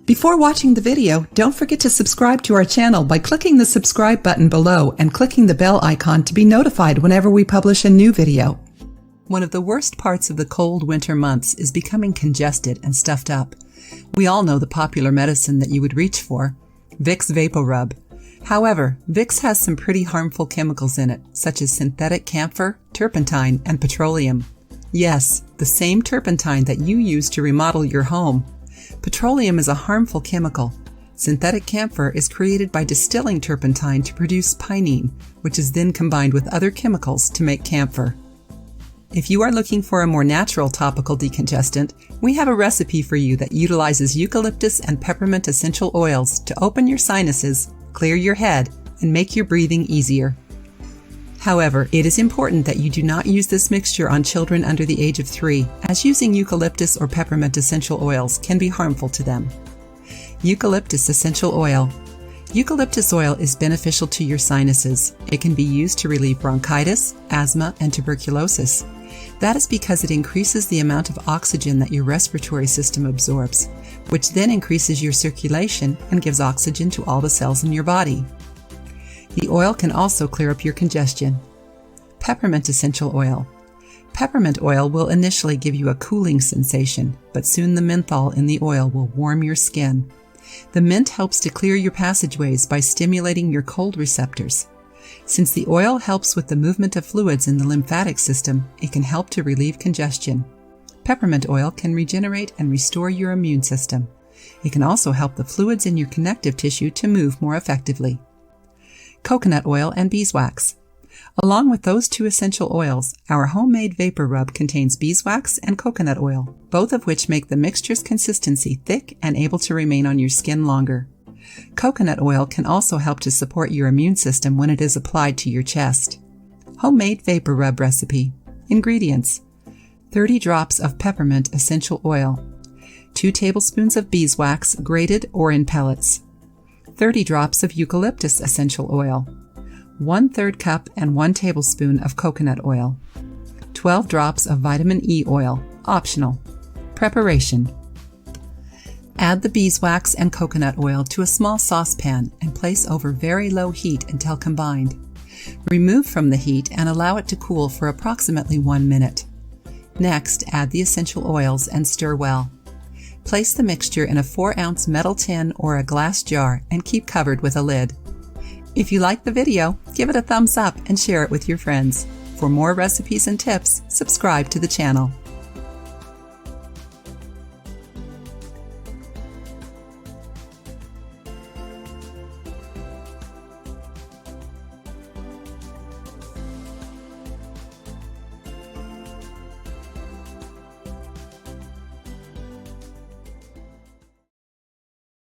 Before watching the video, don't forget to subscribe to our channel by clicking the subscribe button below and clicking the bell icon to be notified whenever we publish a new video. One of the worst parts of the cold winter months is becoming congested and stuffed up. We all know the popular medicine that you would reach for, Vicks VapoRub. However, Vicks has some pretty harmful chemicals in it, such as synthetic camphor, turpentine, and petroleum. Yes, the same turpentine that you use to remodel your home. Petroleum is a harmful chemical. Synthetic camphor is created by distilling turpentine to produce pinene, which is then combined with other chemicals to make camphor. If you are looking for a more natural topical decongestant, we have a recipe for you that utilizes eucalyptus and peppermint essential oils to open your sinuses, clear your head, and make your breathing easier. However, it is important that you do not use this mixture on children under the age of 3, as using eucalyptus or peppermint essential oils can be harmful to them. Eucalyptus essential oil. Eucalyptus oil is beneficial to your sinuses. It can be used to relieve bronchitis, asthma, and tuberculosis. That is because it increases the amount of oxygen that your respiratory system absorbs, which then increases your circulation and gives oxygen to all the cells in your body. The oil can also clear up your congestion. Peppermint essential oil. Peppermint oil will initially give you a cooling sensation, but soon the menthol in the oil will warm your skin. The mint helps to clear your passageways by stimulating your cold receptors. Since the oil helps with the movement of fluids in the lymphatic system, it can help to relieve congestion. Peppermint oil can regenerate and restore your immune system. It can also help the fluids in your connective tissue to move more effectively. Coconut oil and beeswax. Along with those two essential oils, our homemade vapor rub contains beeswax and coconut oil, both of which make the mixture's consistency thick and able to remain on your skin longer. Coconut oil can also help to support your immune system when it is applied to your chest. Homemade vapor rub recipe. Ingredients: 30 drops of peppermint essential oil, 2 tablespoons of beeswax grated or in pellets, 30 drops of eucalyptus essential oil, 1/3 cup and 1 tablespoon of coconut oil, 12 drops of vitamin E oil, optional. Preparation: add the beeswax and coconut oil to a small saucepan and place over very low heat until combined. Remove from the heat and allow it to cool for approximately 1 minute. Next, add the essential oils and stir well. Place the mixture in a 4-ounce metal tin or a glass jar and keep covered with a lid. If you like the video, give it a thumbs up and share it with your friends. For more recipes and tips, subscribe to the channel.